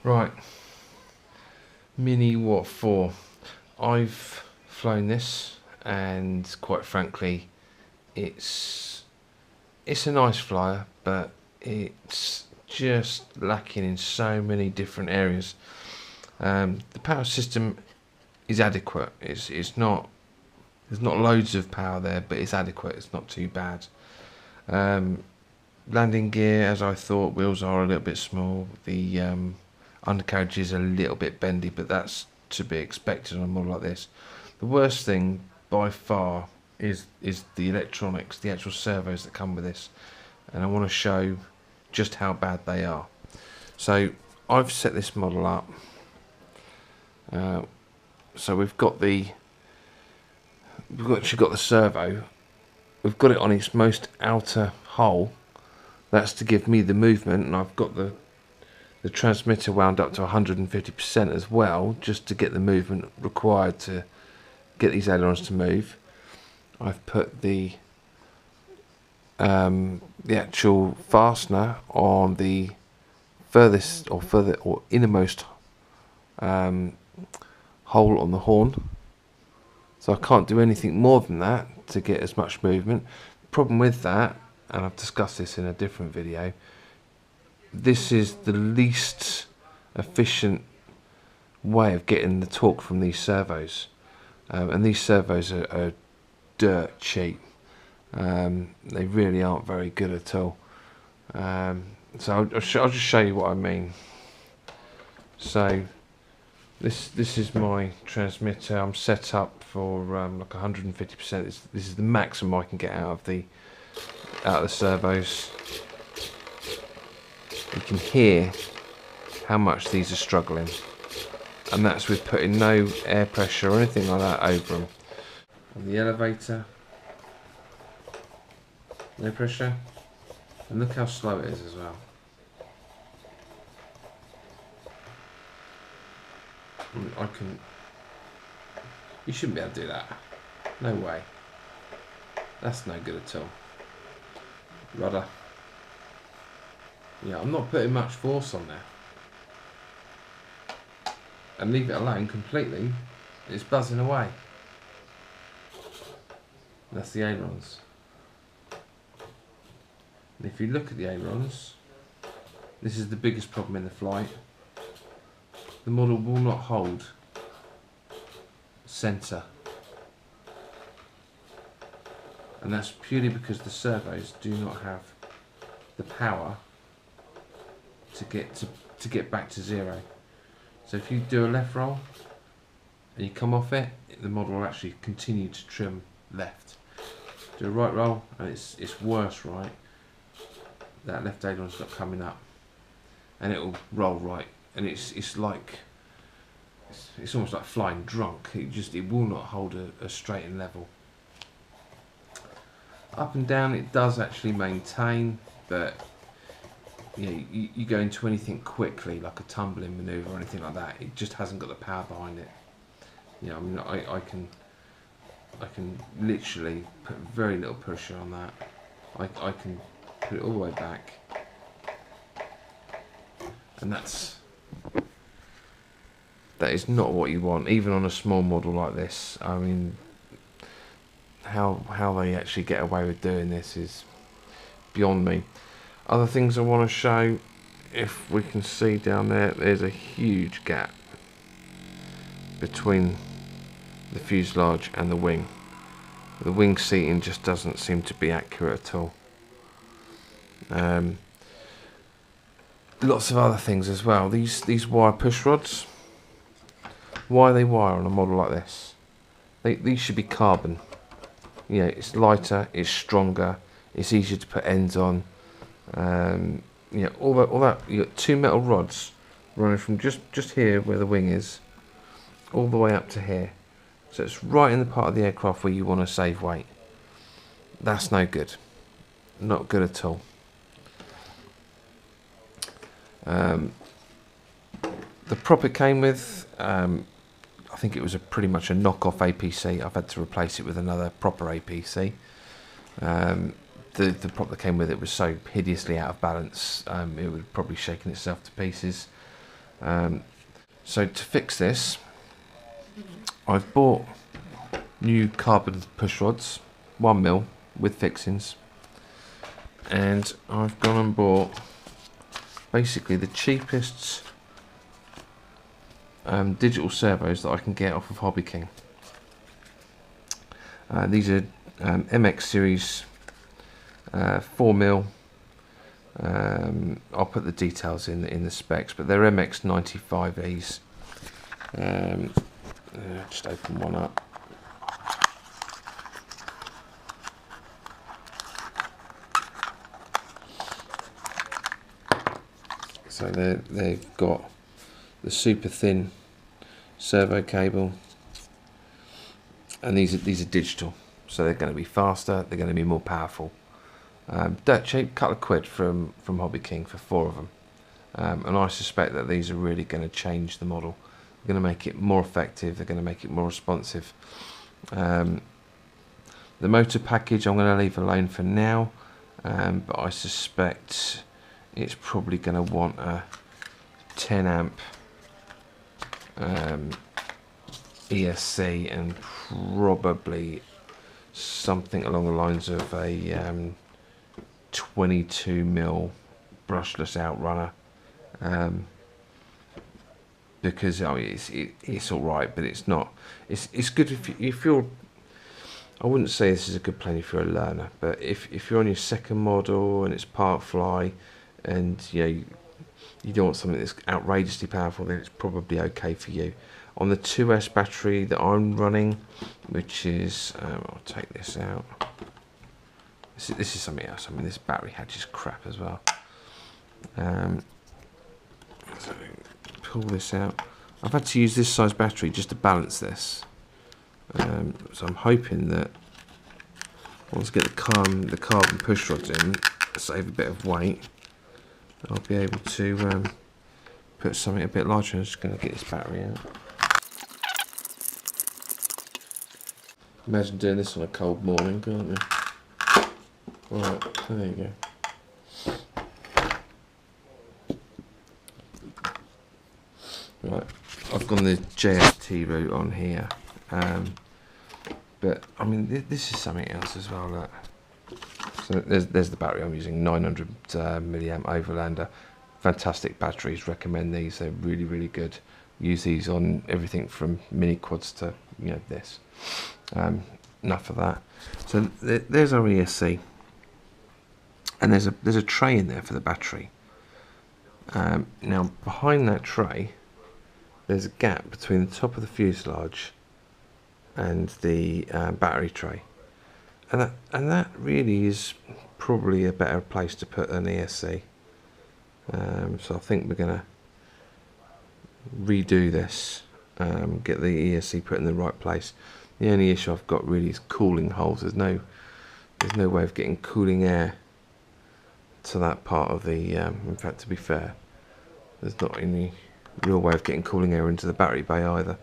Right, Mini Wot 4. I've flown this, and quite frankly, it's a nice flyer, but it's just lacking in so many different areas. The power system is adequate. It's not, there's not loads of power there, but it's adequate. It's not too bad. Landing gear, as I thought, wheels are a little bit small. The undercarriage is a little bit bendy, but that's to be expected on a model like this. The worst thing by far is the electronics, the actual servos that come with this, and I want to show just how bad they are. So I've set this model up. So we've actually got the servo. We've got it on its most outer hole. That's to give me the movement, and I've got the transmitter wound up to 150% as well, just to get the movement required to get these ailerons to move. I've put the actual fastener on the furthest or innermost hole on the horn, so I can't do anything more than that to get as much movement. The problem with that, and I've discussed this in a different video, this is the least efficient way of getting the torque from these servos, and these servos are dirt cheap. They really aren't very good at all. So I'll just show you what I mean. So this is my transmitter. I'm set up for like 150%. This is the maximum I can get out of the servos. You can hear how much these are struggling, and that's with putting no air pressure or anything like that over them. On the elevator, no pressure, and look how slow it is as well. You shouldn't be able to do that. No way. That's no good at all. Rudder. Yeah, I'm not putting much force on there. And leave it alone completely, it's buzzing away. That's the ailerons. And if you look at the ailerons, this is the biggest problem in the flight. The model will not hold centre, and that's purely because the servos do not have the power to get back to zero. So if you do a left roll and you come off it, the model will actually continue to trim left. Do a right roll and it's worse right. That left aileron's not coming up, and it will roll right, and it's almost like flying drunk. It will not hold a straight and level. Up and down it does actually maintain, but you go into anything quickly, like a tumbling manoeuvre or anything like that, it just hasn't got the power behind it. I mean, I can literally put very little pressure on that. I can put it all the way back, and that is not what you want, even on a small model like this. I mean, how they actually get away with doing this is beyond me. Other things I want to show, if we can see down there, there's a huge gap between the fuselage and the wing. The wing seating just doesn't seem to be accurate at all. Lots of other things as well. These wire push rods, why are they wire on a model like this? These should be carbon. It's lighter, it's stronger, it's easier to put ends on. All that. You got two metal rods running from just here where the wing is, all the way up to here. So it's right in the part of the aircraft where you want to save weight. That's no good. Not good at all. The prop it came with, I think it was pretty much a knockoff APC. I've had to replace it with another proper APC. The prop that came with it was so hideously out of balance, it would have probably shaken itself to pieces. So to fix this, I've bought new carbon push rods, 1mm with fixings, and I've gone and bought basically the cheapest digital servos that I can get off of Hobby King. These are MX series 4mm. I'll put the details in the specs, but they're MX95Es. Just open one up. So they've got the super thin servo cable, and these are digital, so they're going to be faster, they're going to be more powerful. Dirt cheap, couple of quid from Hobby King for 4 of them, and I suspect that these are really going to change the model. They're going to make it more effective, they're going to make it more responsive. The motor package I'm going to leave alone for now, but I suspect it's probably going to want a 10 amp ESC and probably something along the lines of a 22mm brushless outrunner, because I mean, it's all right, but it's not. It's good if you're. I wouldn't say this is a good plane if you're a learner, but if you're on your second model and it's part fly, and you don't want something that's outrageously powerful, then it's probably okay for you. On the 2S battery that I'm running, which is, I'll take this out. This is something else. I mean, this battery hatch is crap as well. So pull this out. I've had to use this size battery just to balance this. So I'm hoping that once I get the carbon push rods in, save a bit of weight, I'll be able to put something a bit larger. I'm just going to get this battery out. Imagine doing this on a cold morning, can't you? Right, there you go. Right, I've gone the JST route on here, but I mean this is something else as well. Look. So there's the battery I'm using, 900 milliamp Overlander. Fantastic batteries, recommend these, they're really good. Use these on everything from mini quads to this. Enough of that. So there's our ESC, and there's a tray in there for the battery. Now behind that tray there's a gap between the top of the fuselage and the battery tray. And that really is probably a better place to put an ESC. So I think we're going to redo this, get the ESC put in the right place. The only issue I've got really is cooling holes. There's no way of getting cooling air to that part of the. In fact, to be fair, there's not any real way of getting cooling air into the battery bay either.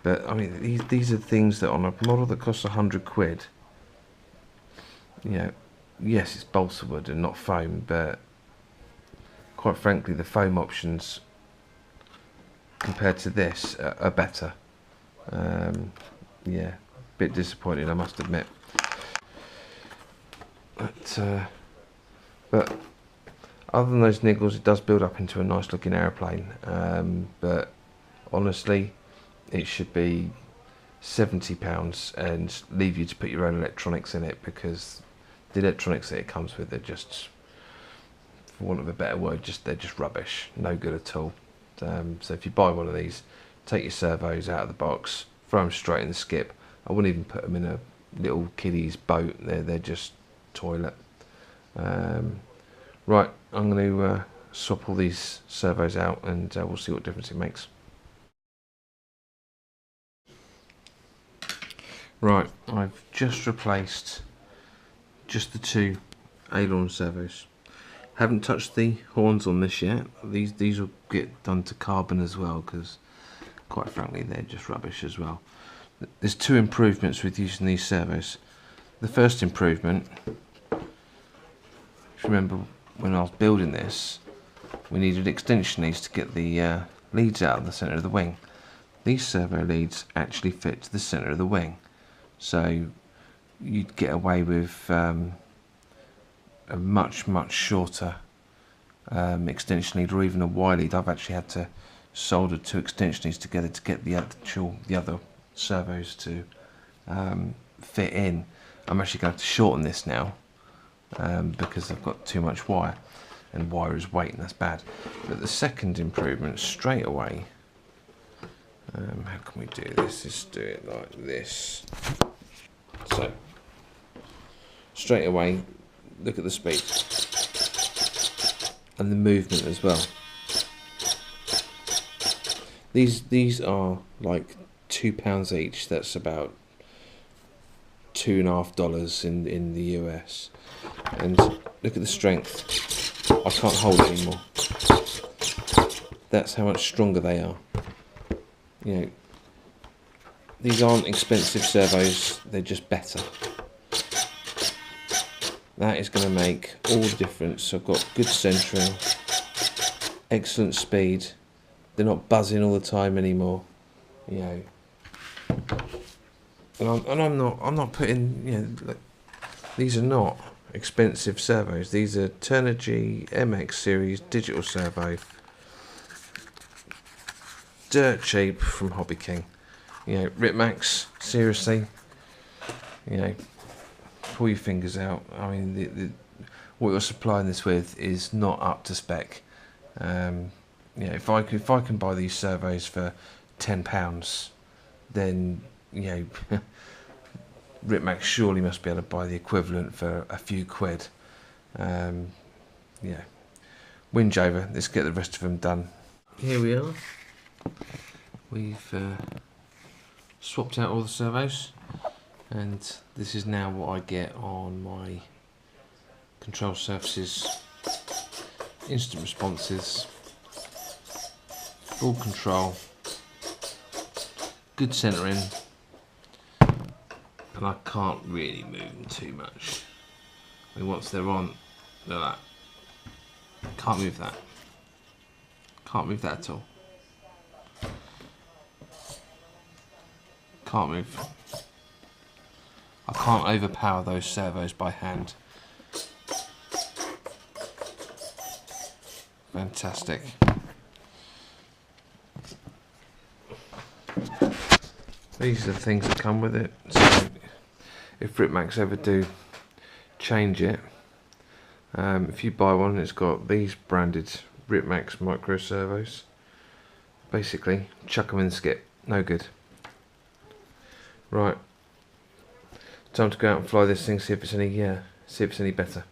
But I mean, these are things that on a model that costs 100 quid. Yes, it's balsa wood and not foam, but quite frankly, the foam options compared to this are better. Yeah, a bit disappointed, I must admit. But other than those niggles, it does build up into a nice looking aeroplane. But honestly, it should be £70 and leave you to put your own electronics in it, because the electronics that it comes with are just, for want of a better word, they're just rubbish, no good at all. So if you buy one of these, take your servos out of the box, throw them straight in the skip. I wouldn't even put them in a little kiddie's boat. They're just toilet. Right, I'm going to swap all these servos out, and we'll see what difference it makes. Right, I've just replaced just the 2 aileron servos. Haven't touched the horns on this yet. These will get done to carbon as well, because quite frankly they're just rubbish as well. There's 2 improvements with using these servos. The first improvement, if you remember when I was building this, we needed extension leads to get the leads out of the centre of the wing. These servo leads actually fit to the centre of the wing, so you'd get away with a much shorter extension lead, or even a Y lead. I've actually had to solder 2 extension leads together to get the other servos to fit in. I'm actually going to shorten this now because I've got too much wire, and wire is weight, and that's bad. But the second improvement straight away, how can we do this? Let's do it like this. So straight away, look at the speed and the movement as well. These are like £2 each. That's about $2.50 in the US. And look at the strength. I can't hold it anymore. That's how much stronger they are. You know, these aren't expensive servos, they're just better. That is going to make all the difference. I've got good centering, excellent speed. They're not buzzing all the time anymore. You know, and I'm not putting, you know, like, these are not expensive servos. These are Turnigy MX series digital servo, dirt cheap from Hobby King. You know, Ripmax, seriously, you know, pull your fingers out. I mean, what you're supplying this with is not up to spec. You know, if I can buy these servos for £10, then, you know, Ripmax surely must be able to buy the equivalent for a few quid. Yeah, whinge over. Let's get the rest of them done. Here we are. We've swapped out all the servos, and this is now what I get on my control surfaces. Instant responses, full control, good centering, and I can't really move them too much. I mean, once they're on, they're like, can't move that. Can't move that at all. Can't move. I can't overpower those servos by hand. Fantastic. These are the things that come with it. So if Ripmax ever do change it, if you buy one, it's got these branded Ripmax micro servos. Basically, chuck them in the skip. No good. Right. Time to go out and fly this thing. See if it's any better.